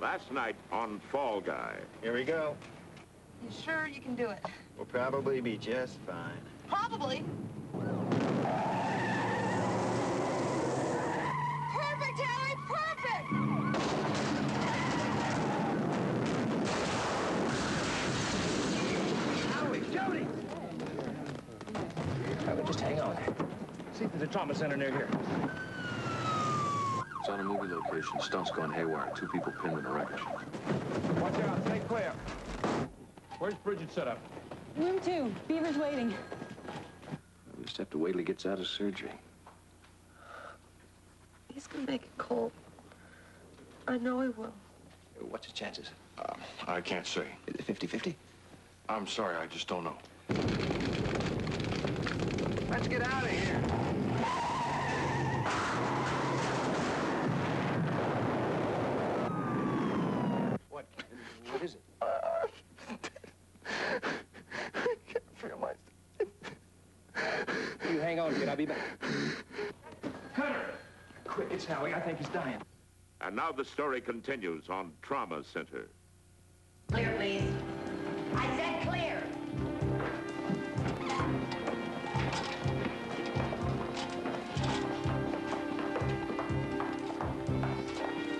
Last night on Fall Guy. Here we go. You sure you can do it? We'll probably be just fine. Probably. Perfect, Harry, perfect! Howie, Jody! Howie, just hang on. See if there's a trauma center near here. It's on a movie location. Stunt's gone haywire. 2 people pinned in a wreckage. Watch out, stay clear. Where's Bridget set up? Room 2. Beaver's waiting. We just have to wait till he gets out of surgery. He's gonna make it cold. I know he will. What's his chances? I can't say. 50-50? I'm sorry, I just don't know. Let's get out of here. What is it? I can't feel myself. You hang on, kid. I'll be back. Cutter! Quick, it's Howie. I think he's dying. And now the story continues on Trauma Center. Clear, please. I said clear.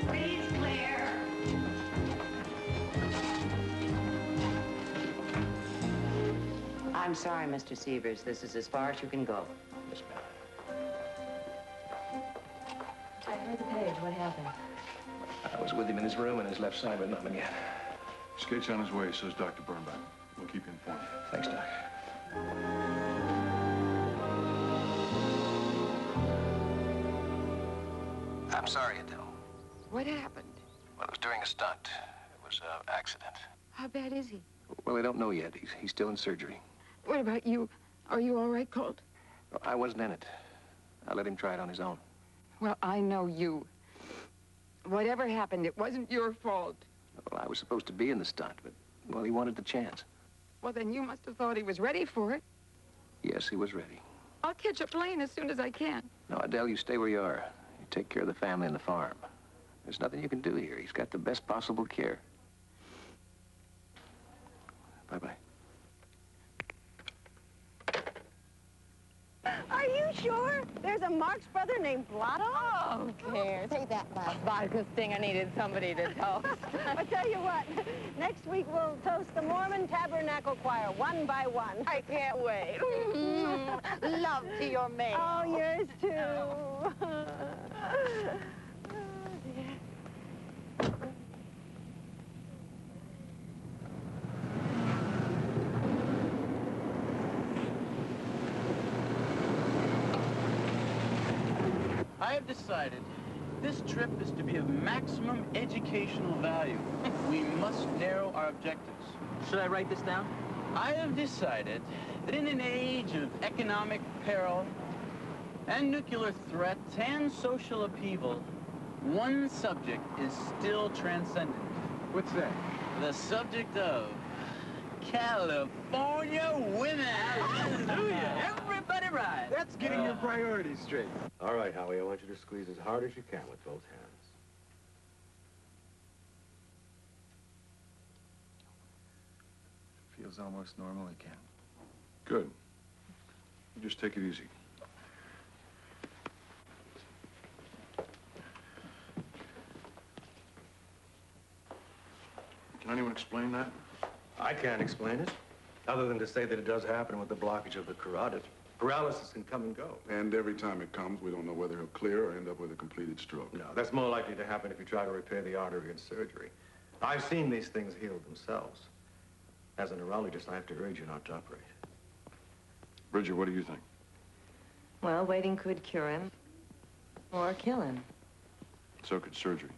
Please clear. I'm sorry, Mr. Severs. This is as far as you can go. Yes, ma'am. I heard the page. What happened? I was with him in his room and his left side, but nothing yet. Skate's on his way, so's Dr. Birnbaum. We'll keep you informed. Thanks, Doc. I'm sorry, Adele. What happened? Well, it was during a stunt. It was an accident. How bad is he? Well, they don't know yet. He's still in surgery. What about you? Are you all right, Colt? Well, I wasn't in it. I let him try it on his own. Well, I know you. Whatever happened, it wasn't your fault. Well, I was supposed to be in the stunt, but, well, he wanted the chance. Well, then you must have thought he was ready for it. Yes, he was ready. I'll catch a plane as soon as I can. No, Adele, you stay where you are. You take care of the family and the farm. There's nothing you can do here. He's got the best possible care. Bye-bye. Are you sure? There's a Marx brother named Blotto? Oh, who cares? Hey, that last vodka thing, I needed somebody to toast. I'll tell you what, next week we'll toast the Mormon Tabernacle Choir one by one. I can't wait. Love to your maid. Oh, yours too. I have decided this trip is to be of maximum educational value. We must narrow our objectives. Should I write this down? I have decided that in an age of economic peril and nuclear threats and social upheaval, one subject is still transcendent. What's that? The subject of California women. Hallelujah. Everybody rise. That's getting your priorities straight. All right, Howie, I want you to squeeze as hard as you can with both hands. Feels almost normal again. Good. You just take it easy. Can anyone explain that? I can't explain it, other than to say that it does happen with the blockage of the carotid. Paralysis can come and go. And every time it comes, we don't know whether he'll clear or end up with a completed stroke. No, that's more likely to happen if you try to repair the artery in surgery. I've seen these things heal themselves. As a neurologist, I have to urge you not to operate. Bridget, what do you think? Well, waiting could cure him or kill him. So could surgery.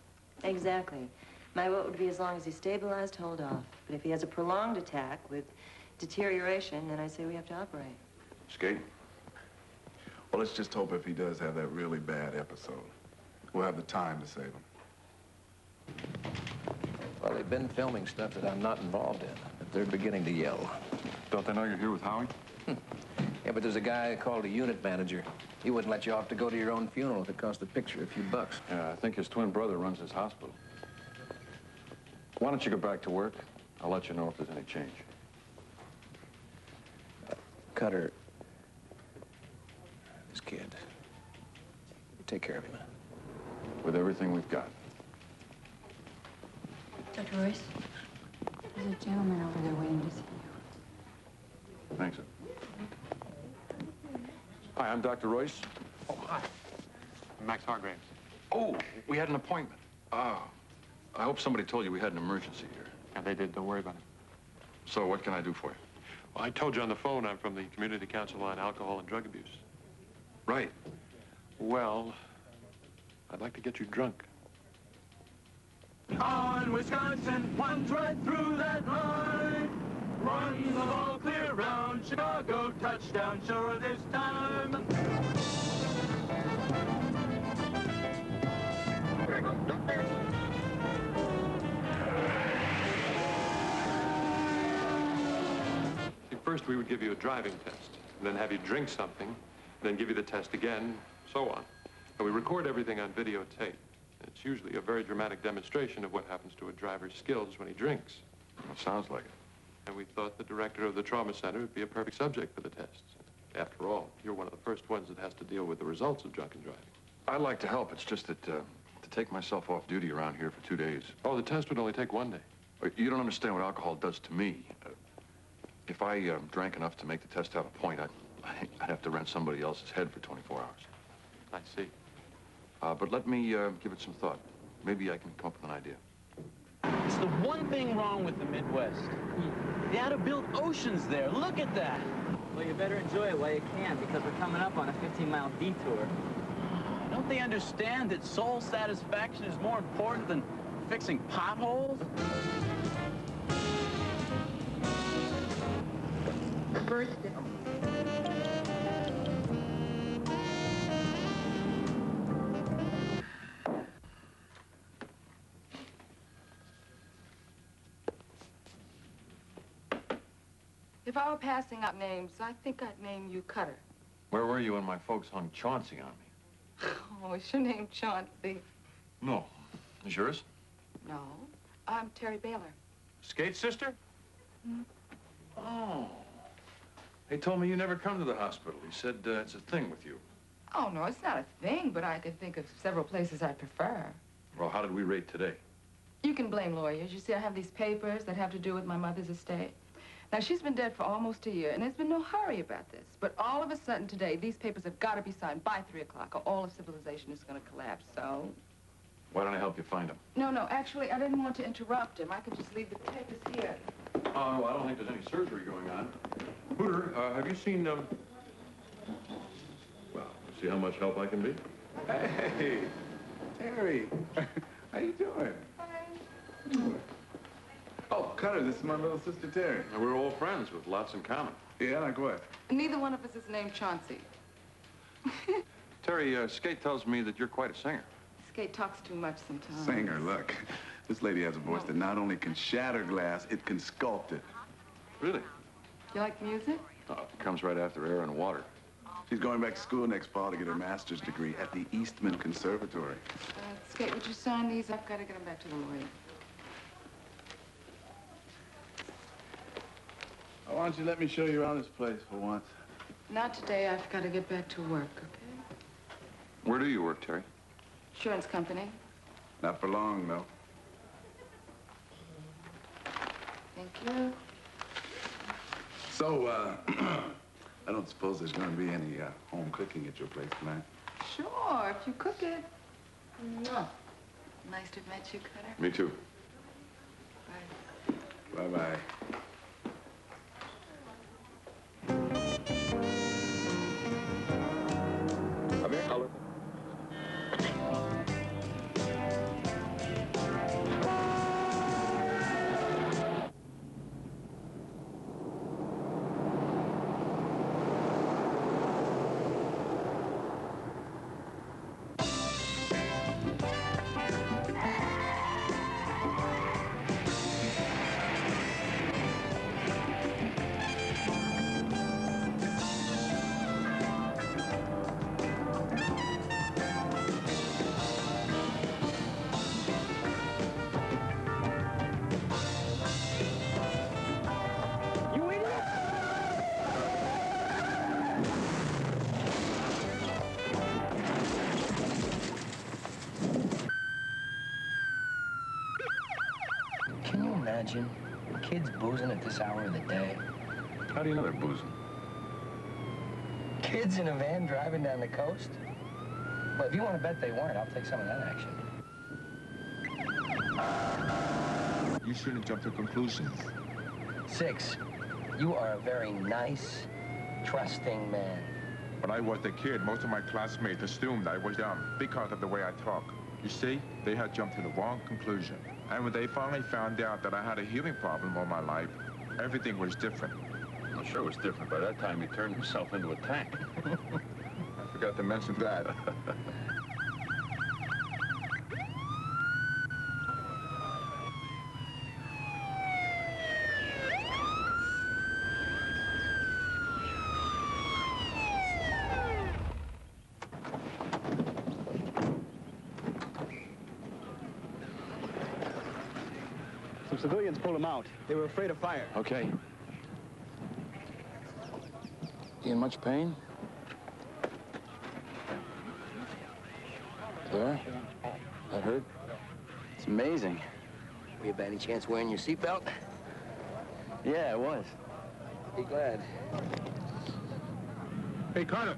Exactly. My vote would be as long as he's stabilized, hold off. But if he has a prolonged attack with deterioration, then I say we have to operate. Skate? Well, let's just hope if he does have that really bad episode, we'll have the time to save him. Well, they've been filming stuff that I'm not involved in, but they're beginning to yell. Don't they know you're here with Howie? Yeah, but there's a guy called a unit manager. He wouldn't let you off to go to your own funeral if it cost the picture a few bucks. Yeah, I think his twin brother runs his hospital. Why don't you go back to work? I'll let you know if there's any change. Cutter. This kid. Take care of him. With everything we've got. Dr. Royce, there's a gentleman over there waiting to see you. Thanks. Hi, I'm Dr. Royce. Oh, hi. Max Hargraves. Oh, we had an appointment. Ah, I hope somebody told you we had an emergency here. Yeah, they did. Don't worry about it. So what can I do for you? Well, I told you on the phone I'm from the Community Council on Alcohol and Drug Abuse. Right. Well, I'd like to get you drunk. On Wisconsin, plunge right through that line. Run the ball clear round Chicago, touchdown sure this time. See, first we would give you a driving test, and then have you drink something, and then give you the test again, so on. And we record everything on videotape. It's usually a very dramatic demonstration of what happens to a driver's skills when he drinks. It sounds like it. And we thought the director of the trauma center would be a perfect subject for the tests. After all, you're one of the first ones that has to deal with the results of drunken driving. I'd like to help. It's just that to take myself off duty around here for 2 days. Oh, the test would only take 1 day. You don't understand what alcohol does to me. If I drank enough to make the test have a point, I'd have to rent somebody else's head for 24 hours. I see. But let me give it some thought. Maybe I can come up with an idea. It's the one thing wrong with the Midwest. They ought to build oceans there. Look at that. Well, you better enjoy it while you can, because we're coming up on a 15-mile detour. Don't they understand that soul satisfaction is more important than fixing potholes? Birthday. If I were passing out names, I think I'd name you Cutter. Where were you when my folks hung Chauncey on me? Oh, is your name Chauncey? No. Is yours? No, I'm Terry Baylor. Skate's sister? Oh. He told me you never come to the hospital. He said it's a thing with you. Oh, no, it's not a thing, but I could think of several places I prefer. Well, how did we rate today? You can blame lawyers. You see, I have these papers that have to do with my mother's estate. Now, she's been dead for almost a year, and there's been no hurry about this. But all of a sudden today, these papers have got to be signed by 3 o'clock, or all of civilization is going to collapse, so... Why don't I help you find him? No, actually, I didn't want to interrupt him. I could just leave the papers here. Oh, no, I don't think there's any surgery going on. Hooter, have you seen, Well, see how much help I can be? Hey, Terry. How you doing? Hi. Oh, Cutter, this is my little sister, Terry. And we're all friends with lots in common. Yeah, like what? Neither one of us is named Chauncey. Terry, Skate tells me that you're quite a singer. Skate talks too much sometimes. Singer, look. This lady has a voice that not only can shatter glass, it can sculpt it. Really? You like music? Oh, it comes right after air and water. She's going back to school next fall to get her master's degree at the Eastman Conservatory. Skate, would you sign these? I've got to get them back to the lawyer. Why don't you let me show you around this place for once? Not today. I've got to get back to work, okay? Where do you work, Terry? Insurance company. Not for long, though. Thank you. So, I don't suppose there's going to be any home cooking at your place tonight? Sure, if you cook it. Mwah. Nice to have met you, Cutter. Me too. Bye. Bye-bye. Can you imagine kids boozing at this hour of the day? How do you know they're boozing? Kids in a van driving down the coast? Well, if you want to bet they weren't, I'll take some of that action. You shouldn't jump to conclusions. 6, you are a very nice, trusting man. When I was a kid, most of my classmates assumed I was dumb because of the way I talk. You see, they had jumped to the wrong conclusion. And when they finally found out that I had a healing problem all my life, everything was different. I'm sure it was different. By that time, he turned himself into a tank. I forgot to mention that. Some civilians pulled him out. They were afraid of fire. Okay. You in much pain? There? That hurt? It's amazing. Were you by any chance wearing your seatbelt? Yeah, it was. Be glad. Hey, Carter.